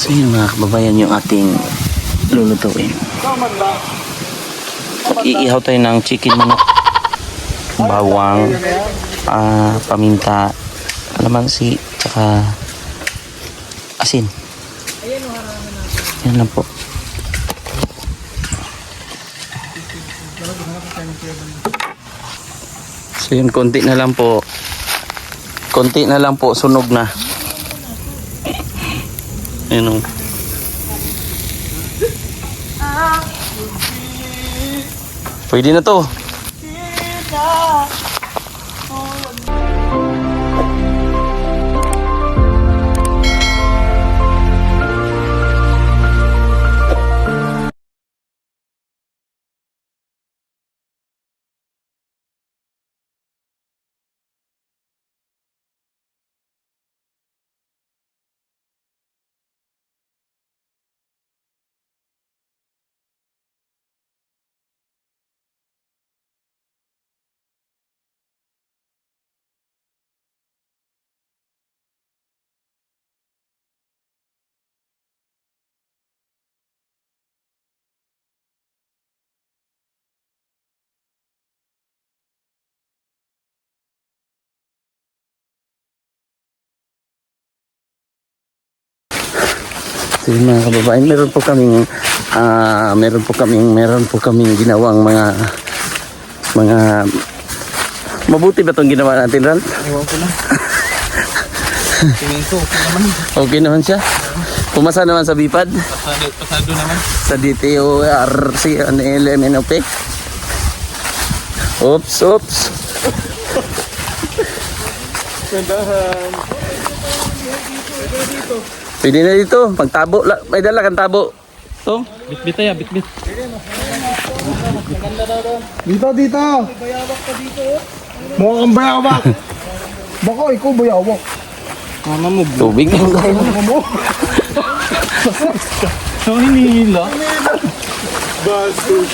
So yun mga kababayan yung ating lulutuin. Iihaw tayo ng chicken manok, bawang, paminta, kalamansi, tsaka asin. Yan lang po. So yun, konti na lang po. Konti na lang po, sunog na. Ayun o. Pwede na to. So yun mga kababayan, meron po kaming ginawang mga mabuti ba itong ginawa natin, Ran? Ewan ko na. Tingin ko, okay naman. Okay naman siya. Pumasa naman sa BIPAD. Pasado naman. Sa DTORC, LMNOP. Oops. Ganda. Pwede na dito. Pagtabo. May dala kang tabo. Ito. Bit-bit tayo, bit-bit. Dito. Mukha kang bayawak. Baka ikaw bayawak. Mama mo. Tubig lang tayo. So, hinihila. Bastos.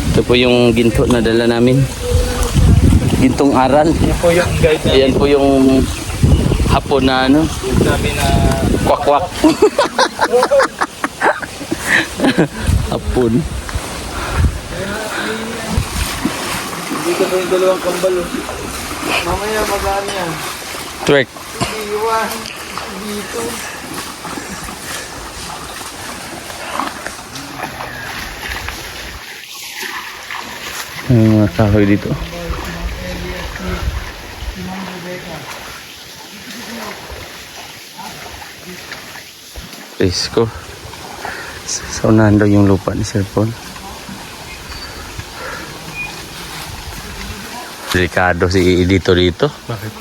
Ito po yung ginto na dala namin. Gintong aral. Yan po yung guide namin. Ayan po yung hapon na ano. Sabi na Kwak-kwak. Hapon. hindi ka pa yung dalawang kambal. Mamaya magaan yan. Twerk. Iwan. Dito. Yung mga kahoy dito. Presko. Sa unahan daw yung lupa ni Sir Paul. Delikado si Edito dito. Bakit?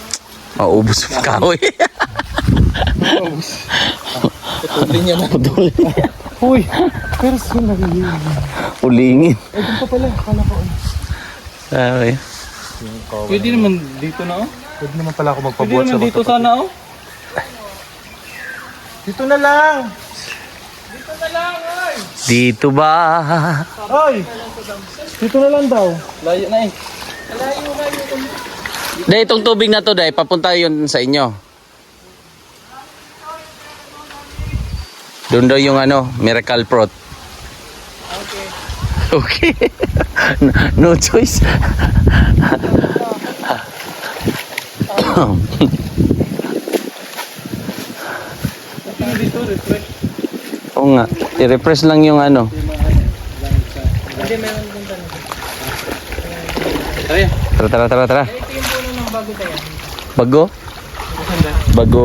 Maubos yung kahoy. Patuloy niya na. Uy, pero sino nagiging? Ulingin. Ay, dun pa pala. Kala ko. Okay. Pwede naman dito na oh. Pwede naman pala ako Pwede magpabuhat sa naman dito magkapatid. sana oh. Dito na lang. Dito ba? Ay! Dito na lang daw. Layo na eh. Dahil itong tubig na to, dahil papunta yun sa inyo. Doon daw yung ano, Miracle Fruit. Okay. No choice. Dito, refresh. Oo nga, i-refresh lang yung ano. Hindi, meron din tanong. Tara yan. Tara. Ito yung puno ng bago tayo. Bago? Bago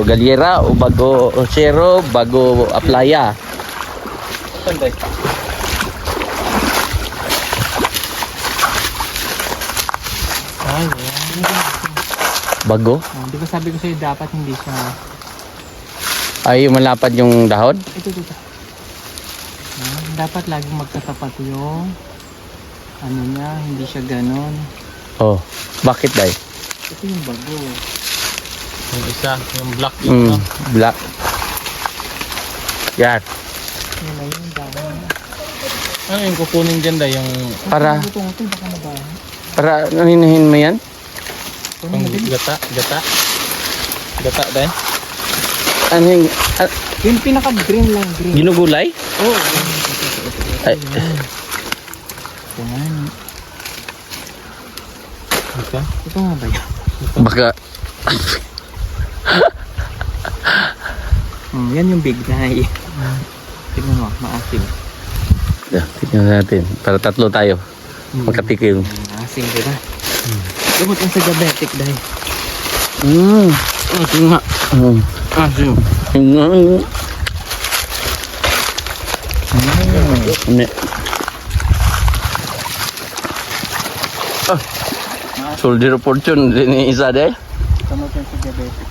Galiera o bago Chero, bago Aplaya. Saan tayo? Ay, Bago? di ba sabi ko sa'yo dapat hindi siya... Ay, malapad yung dahon? Ito. Dapat laging magkatapat yung ano niya, hindi siya ganon. Oh, bakit dahil? Ito yung bago. Yung isa, yung black Black. Yan. Yun na yung dahon. Ano yung kukunin dyan da? Yung Para, Ito baka mabaho. para naninahin mo yan? Pang gata. Gata din. Ano yung Yung pinaka-green lang, green. ginugulay? Oo. Ay, Ito nga ba yun? baka Yan yung big na tignan mo, maasim. tingnan natin. Para tatlo tayo. Magkatikim. Maasim, diba? Lumot lang sa diabetic dahil. Sige nga. Asim. Ano? Soldier of Fortune din isa deh. Lumot lang sa diabetic.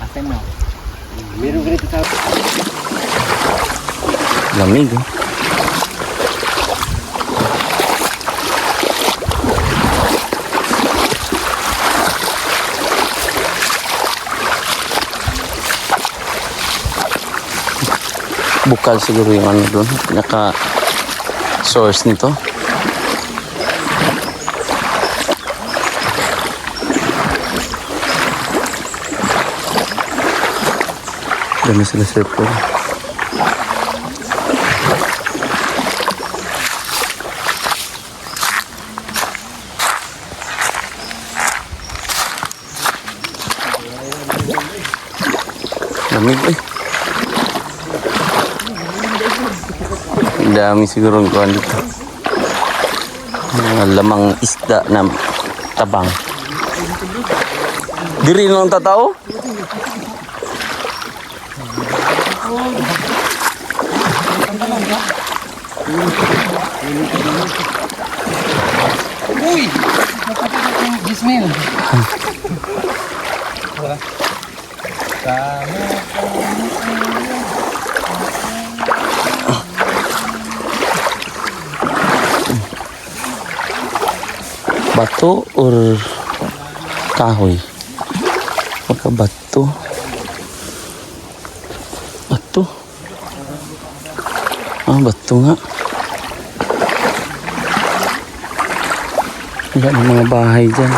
Asim na. Meron ganito sa Lamig. Eh. Bukal siguro yung ano doon. Naka source nito. Dami sila circle. Lamig eh. Ang dami siguro ng kuhan dito. Mga lamang isda na tabang. Diri lang tatao? Uy! Napatikat yung gismil. Bato or kahoy? Baka bato. Bato. Bato nga. Wala ng mga bahay dyan.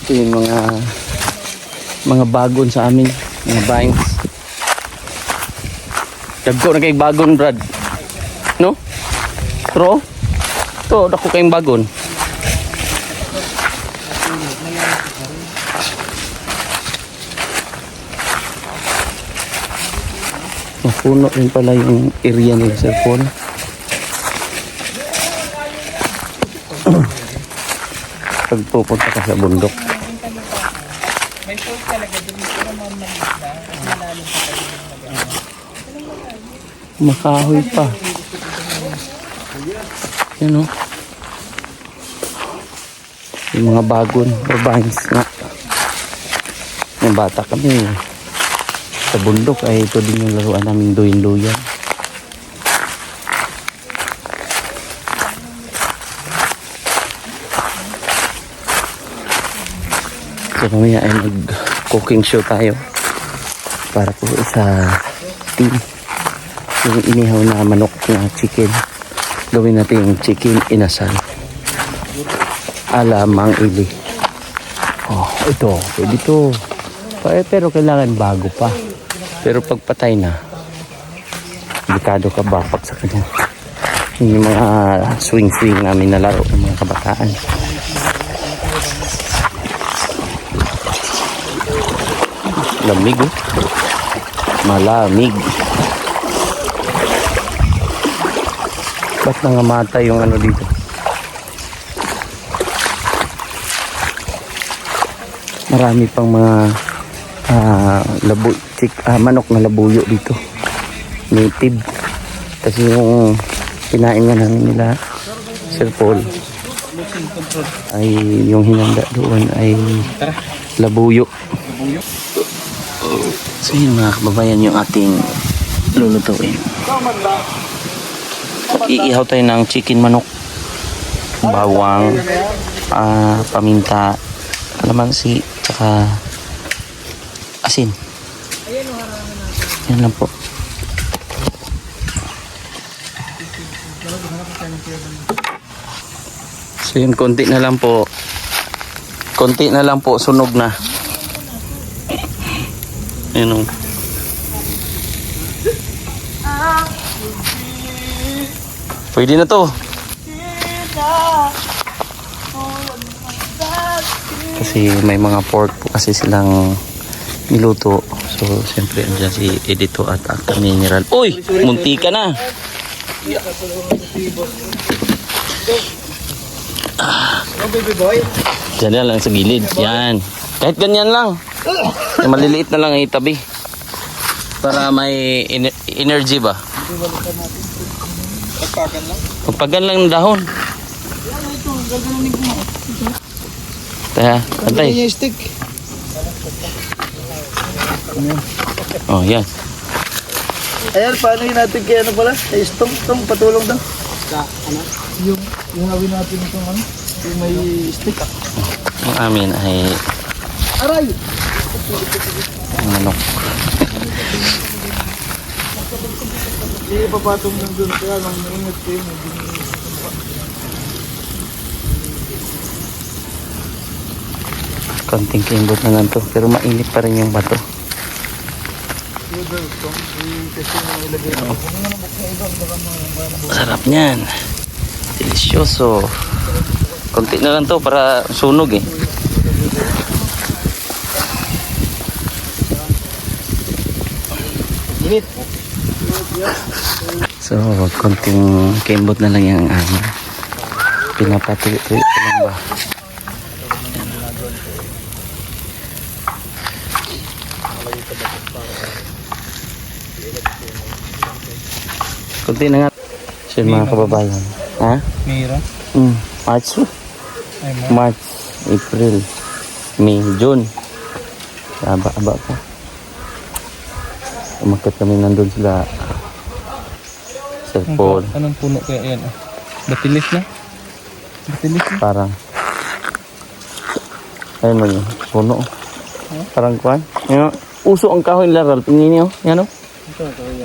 Ito yung mga bagon sa amin, mga vines. Dagko na kay bagon, Brad. No? Pero ito, dako kayong bagon. Mapuno rin pala yung area nila sa phone. Pag pupunta ka sa bundok. Makahoy pa. Yan o. Yung mga bagon or vines nga. Yung bata kami sa bundok ay ito din yung laruan namin duyin-duyan. So mamaya ay mag-cooking show tayo para po sa team. Yung inihaw na manok na chicken, gawin natin yung chicken inasal ala Mang Ili. Oh, ito pwede ito pero kailangan bago pa, pero pag patay na delikado ka bapak sa kanya. Yung mga swing namin na laro ng mga kabataan. Lamig oh. Malamig. Ba't nangamatay yung ano dito? Marami pang mga manok na labuyo dito. Native. Kasi yung kinain nga namin nila Sir Paul ay yung hinanda doon ay labuyo. So yun mga kababayan yung ating lulutuin. Iihaw tayo ng chicken manok, bawang, paminta, kalamansi, tsaka asin. Yan lang po. So yun, konti na lang po. Konti na lang po, sunog na. Yan o. Pwede na to. Kasi may mga pork po kasi silang niluto. So, siyempre, andyan si Edito at Actor Mineral. Uy! Munti ka na! Baby boy. Diyan na lang sa gilid. Yan. Kahit ganyan lang. Yung maliliit na lang ang itabi. Para may energy ba? Pagpakan lang. Pagpagan lang ng dahon. Taya, antay. Yung stick. Oh, yan. Ayan, paano yun natin kaya ano pala? Ay, itong patulong daw. Yung hawin natin itong ano? Yung may stick. Ang amin ay Aray! manok. Hindi papatong lang doon. Kaya lang, ingat kayo. Konting kimbot na lang to. Pero mainit pa rin yung bato. Sarap niyan. Delisyoso. Konti na lang to para sunog eh. Init. So, konting kimbot na lang yung amin. Pinapatuloy-tuloy ko lang ba? Kunti na nga. Siya mga kababayan. Ha? Mira. March. March, April, May, June. Aba-aba pa. Umakit kami nandun sila. Cellphone. Anong puno kaya yan? Batilis na? Batilis na? Parang. Ayun mo yun. Puno. Parang kuhan. Yan, uso ang kahoy laral. Tingin niyo. Yan o.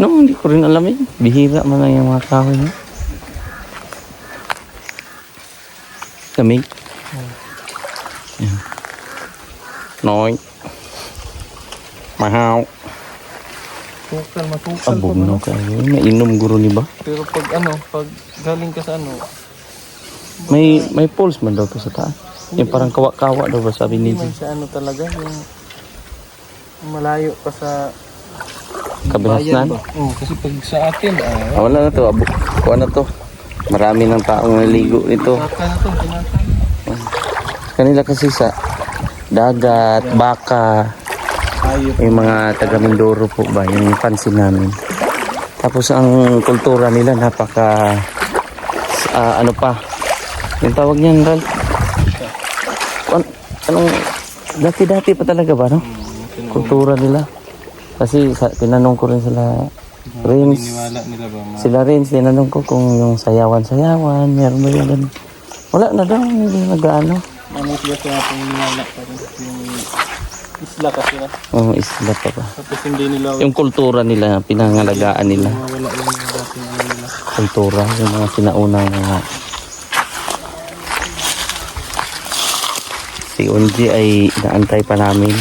No, hindi ko rin alam yun. Bihira man lang yung mga kahoy niya. Lamig. Yan. Noy. Mahaw. Tukal, matukal Abog na kayo. Mainom guro ni ba? Pero pag pag galing ka sa May poles man daw to sa taas. Yung parang kawa-kawa daw ba sabi ni hindi man G. sa talaga, yung malayo pa sa Kabihasnan. oh, kasi pag sa atin, Wala na to. Abog. Kuha na to. Marami ng taong naligo nito. baka na to, tinatay. Kanila kasi sa dagat, baka, yung mga taga Mindoro po ba, yung pansin namin. Tapos ang kultura nila napaka, ano pa, yung tawag niyan, Ral? Anong, dati-dati pa talaga ba, no? Kultura nila. Kasi tinanong ko rin sila, Rins, Niniwala nila ba? sila Rins, tinanong ko kung yung sayawan-sayawan, meron ba yun? Wala na daw, hindi nag-ano. Ano sila sa ating niniwala pa rin? Yung isla kasi na. Oh, isla pa ba? Tapos hindi nila Yung kultura nila, pinangalagaan nila. wala yung dating nila. Kultura, yung mga sinaunang mga... Si Unji ay inaantay pa namin.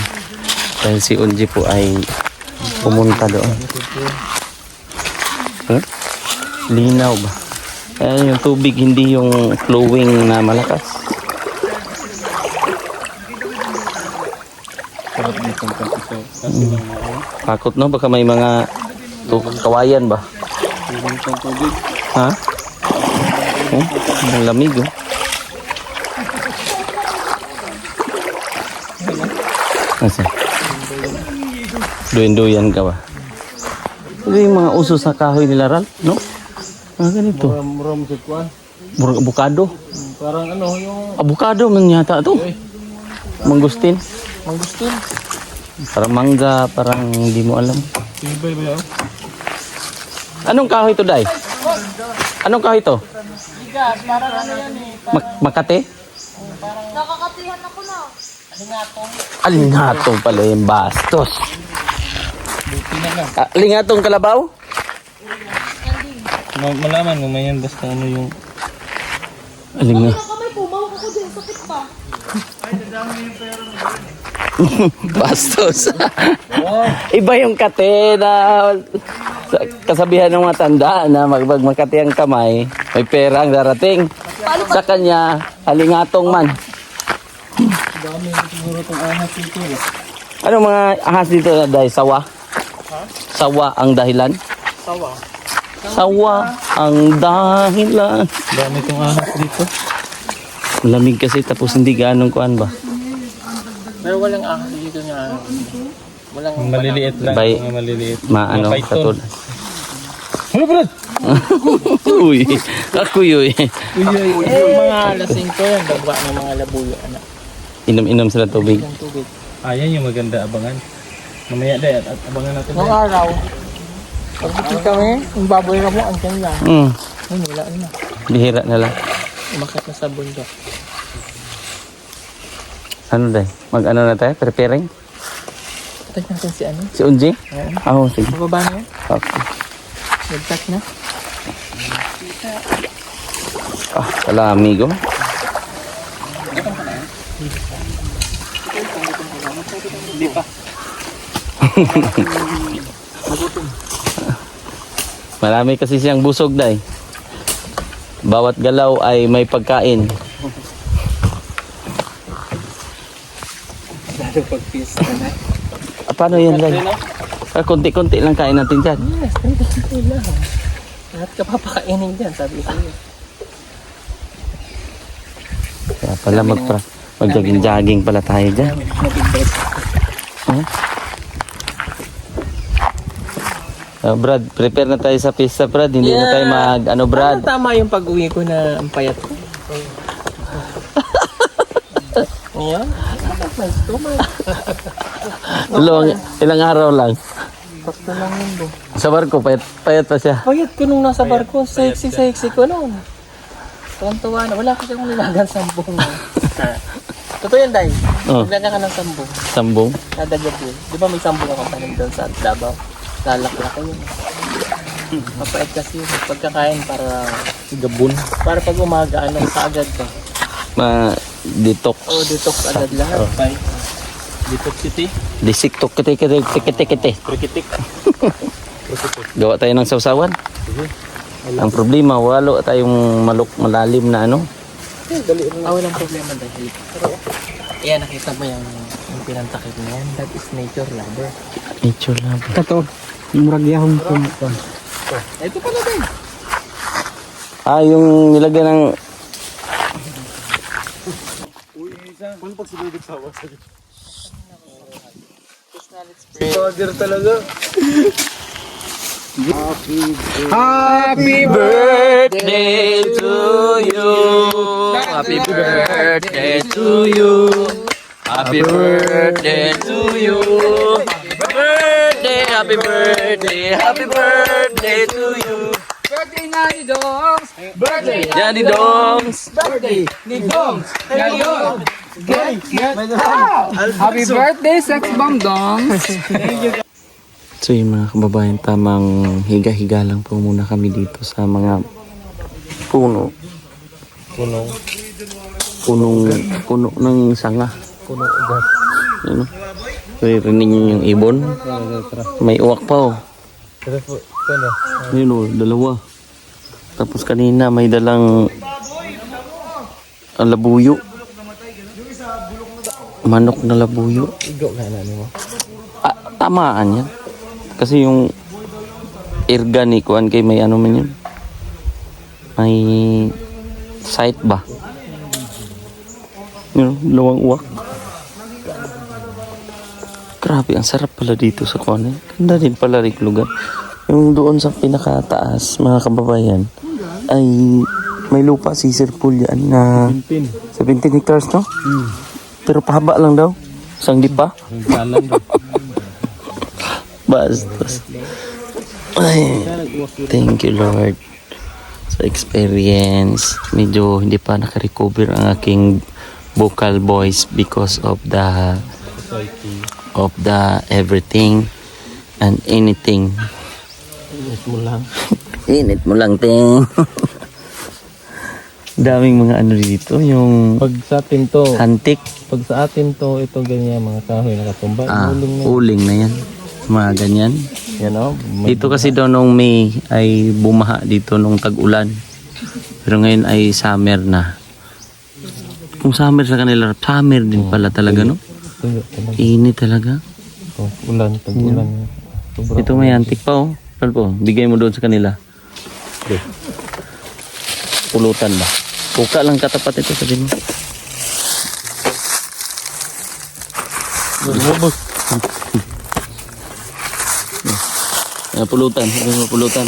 Dahil si Unji po ay pumunta doon. Huh? Linaw ba? Ayan yung tubig, hindi yung flowing na malakas. Sarap dito ang kapito. Kasi lang Takot no? Baka may mga kawayan ba? Tulong itong tubig. Ha? Oh, ang lamig oh. Asa? Duyan-duyan ka ba? Ito yung mga uso sa kahoy nila, Ral, no? Ah, ganito. Muram sa kuwan. Abukado. Parang yung Abukado man yata ito. Mangustin. mangustin. Parang mangga, parang hindi mo alam. Tibay ba yun? Anong kahoy to, Day? Anong kahoy to? Bigas, parang ano yan eh. Makate? Nakakatihan ako na. Alingatong. Alingatong pala yung bastos. Buti na Lingatong kalabaw? Malaman mo mayan basta ano yung... Aling nga. Kamay po, mawag ako din. Sakit pa. Bastos. Iba yung kate na kasabihan ng mga tanda na magmakati ang kamay, may pera ang darating. Sa kanya, halingatong man. Dami siguro itong ahas dito. Anong mga ahas dito na dahil sawa? Sawa ang dahilan? Sawa. Sawa ang dahilan. Dami itong ahas dito. Lamig kasi tapos hindi ganong kuan ba? Pero walang ahas dito nga. Walang maliliit lang. Bay- Mga maliliit. Maano Mga python. katulad. Ano Brad? Uy, ako yun. Mga alas 5 yan. Bagwa ng mga labuyo. Anak. Inom-inom sila tubig. Ang tubig. Yan yung maganda abangan. Mamaya dahil at abangan natin. Nung araw, pagbutin kami, yung baboy na mo, andyan lang. Ayun, wala na. Bihira na lang. Umakit na sa bundok. Ano dahil? Mag-ano na tayo? Preparing? Patay natin si ano. Si Unji? Oo, sige. Bababa na yan. Okay. Nag-touch na. Wala amigo. Hindi pa. Marami kasi siyang busog dahil. Bawat galaw ay may pagkain. Lalo pag-peace. Paano yan dahil? Konti-konti lang kain natin dyan. Yes, ito lang. Lahat ka papakainin dyan, sabi ko. Kaya pala mag-jogging pala tayo dyan. Huh? Brad, prepare na tayo sa pista, Brad. Hindi na tayo Brad. Tama yung pag-uwi ko na ang payat ko. Ngayon? Ilang araw lang. Basta lang yun bo. Sa barko, payat pa siya. Payat ko nung nasa barko, sexy ko noon. Tuwan-tuwa na. Wala kasi akong nilagan sambong. Totoo yan, Day. Oh. Nilagan ka ng sambong. Sambong. Kada gabi. Di ba may sambong akong tanim doon sa Davao? Lalak-lak ko yun. Mapait kasi yun. Pagkakain para gabon. Para pag umaga, kaagad ka. Detox. Detox agad lahat. Detox city. Disiktok kete. Prikitik. Gawa tayo ng sausawan. Ang problema, walo tayong malalim na ano. Walang problema dahil. Ayan, nakita mo yung pinantakip na yan. That is nature lover. Nature love. Kato, muragyahong pumunta. Ito pala din. Yung nilagyan ng... Father talaga. Happy birthday to you. Happy birthday to you. Happy birthday to you. Happy birthday to you. Birthday nga ni Dongs! Birthday! Yan ni Dongs. Birthday ni Dongs! Ngayon! Happy birthday, Sex Bomb Dongs! So yung mga kababayan, tamang higa-higa lang po muna kami dito sa mga puno. Puno ng sanga. Puno ugat. Ano? Rinig niyo yung ibon? May uwak pa oh. Yun oh, dalawa. Tapos kanina may dalang labuyo. Manok na labuyo. Tamaan yan. Kasi yung organic kay may ano man yun. May site ba? Yun, dalawang uwak. Grabe, ang sarap pala dito sa kuwan. Ganda din pala rin lugar. Yung doon sa pinakataas, mga kababayan, ay may lupa si Sir Paul yan na 17 hectares, no? Pero pahaba lang daw. Isang lipa. Bastos. Ay, thank you Lord sa experience. Medyo hindi pa nakarecover ang aking vocal voice because of the everything. and anything. Init mo lang. Init mo lang, ting. Daming mga ano dito, yung Pag sa atin to, antik. pag sa atin to, ito ganyan mga kahoy nakatumba. Uling na. Uling na yan. Mga ganyan. Yan o. Dito kasi daw nung May ay bumaha dito nung tag-ulan. Pero ngayon ay summer na. Kung summer sa kanila, summer din pala talaga, no? Tuyo talaga. Init talaga. Oh, ulan, tag-ulan. Sobrang Ito may antik pa, oh. Ano po? Bigay mo doon sa kanila. Pulutan ba? Puka lang katapat ito, sabihin mo. Lumubos. Pulutan. Sabihin mo, pulutan.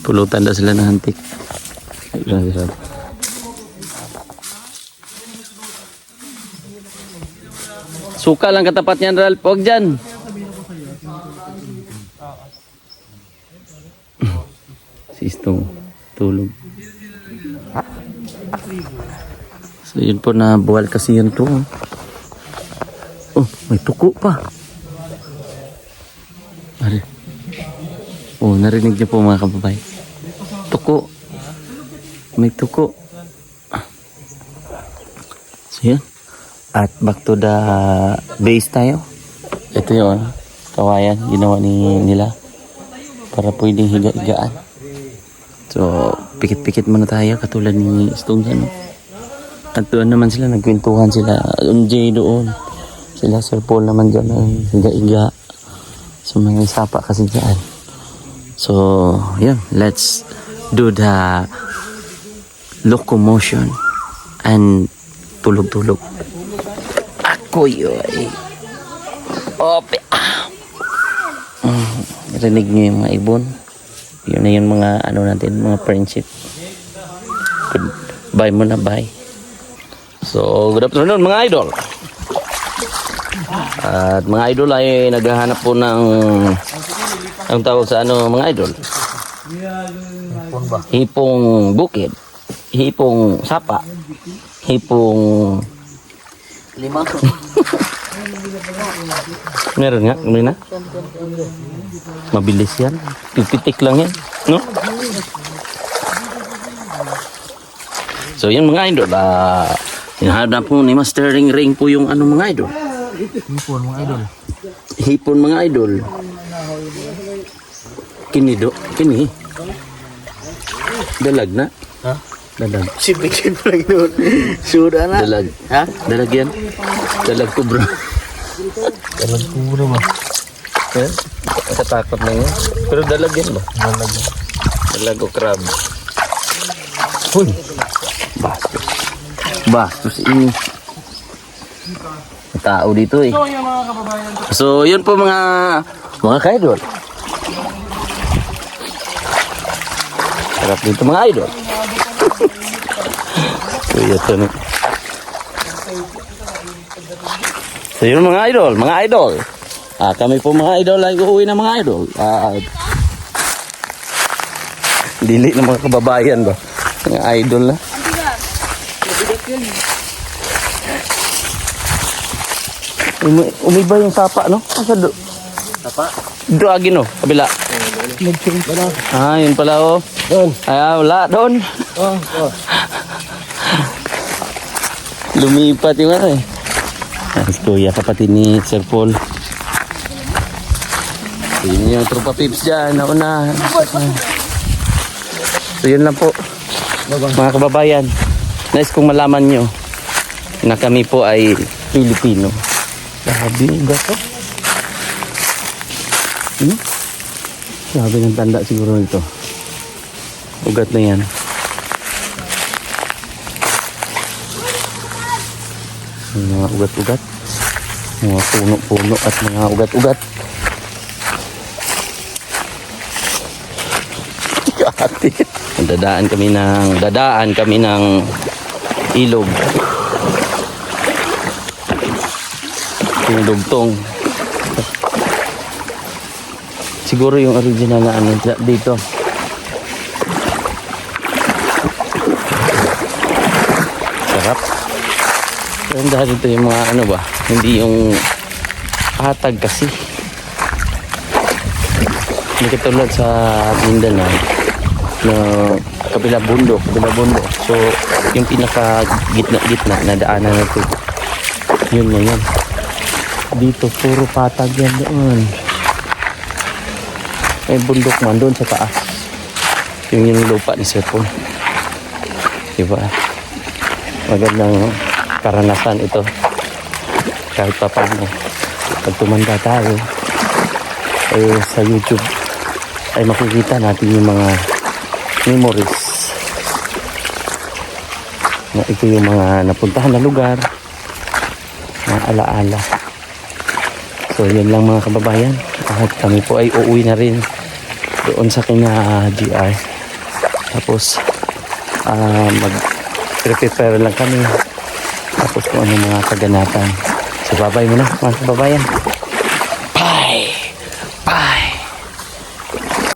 Pulutan daw sila ng antik. Ayun sila. Suka lang katapat niyan, Ralph. Huwag dyan. Si Istong tulog. So yun po na buwal kasi yun to. Oh, may tuko pa. Oh, narinig niyo po mga kababay. Tuko. May tuko. So yan. At back to the base tayo. Ito yun. Kawayan. Ginawa nila. Para pwedeng higa-higaan. So, pikit-pikit muna tayo. Katulad ni Stone. Ano? At doon naman sila. Nagkwentuhan sila. Unjay doon. Sila Sir Paul naman dyan. Higa-higa. So, mga sapa kasi dyan. So, yun. Let's do the locomotion and tulog-tulog. Ako yun. Ope. Rinig nyo yung mga ibon. Yun na yung mga ano natin, mga friendship. Bye muna, bye. So, good afternoon mga idol. At mga idol ay naghahanap po ng ang tawag sa ano mga idol. Hipong bukid. Hipong sapa. Hipong Lima. meron nga, meron na. Mabilis yan. Pipitik lang yan, no? So yun mga idol, hinahanap na po ni Master Ring po yung ano mga idol. Hipon mga idol. Hipon mga idol. Kini. Dalag na. Ha? Dalag. Sipikin pa lang doon. Suda na. Dalag. Ha? Dalag yan. Dalag kubra. Dalag kubra ba? Eh? Nakatakot na yun. Pero dalag yan ba? Dalag. Dalag o crab. Uy. Bastos. Bastos ini. May tao dito eh. So yun po mga kaidol. Sarap dito mga idol. So ito na. So yun mga idol. Kami po mga idol ay uuwi na mga idol. Dili ng mga kababayan ba? Mga idol na. Umiba yung sapa, no? Asa do? Sapa? Dragin, no? Kabila. Yun pala, oh. Doon. Wala, doon. Oh. Lumipat yung ano eh. Si Kuya, kapatid ni Sir Paul. So, yun yung tropa pips dyan, nauna. So yun lang po, mga kababayan. Nice kung malaman nyo na kami po ay Pilipino. Sabi, gato. Sabi ng tanda siguro nito. Ugat na yan. Mga ugat-ugat. Mga puno-puno at mga ugat-ugat. Kati. Dadaan kami ng ilog. Yung dugtong. Siguro yung original na ano dito. Sarap. Pero dahil ito yung mga ano ba, hindi yung patag kasi. Hindi katulad sa Mindanao na kabila bundok. So, yung pinaka gitna na daanan na ito. Yun na yan. Dito, puro patag yan doon. May bundok man doon sa taas. Yung lupa ni Sir Paul. Diba? Magandang karanasan ito. Kahit pa paano. Pag tumanda tayo, sa YouTube, ay makikita natin yung mga memories. Na ito yung mga napuntahan na lugar, na alaala. So, yun lang mga kababayan. At kami po ay uuwi na rin doon sa kina GR. Tapos, mag-prepare lang kami. Tapos kung ano mga kaganapan. So, babay muna mga kababayan. Bye!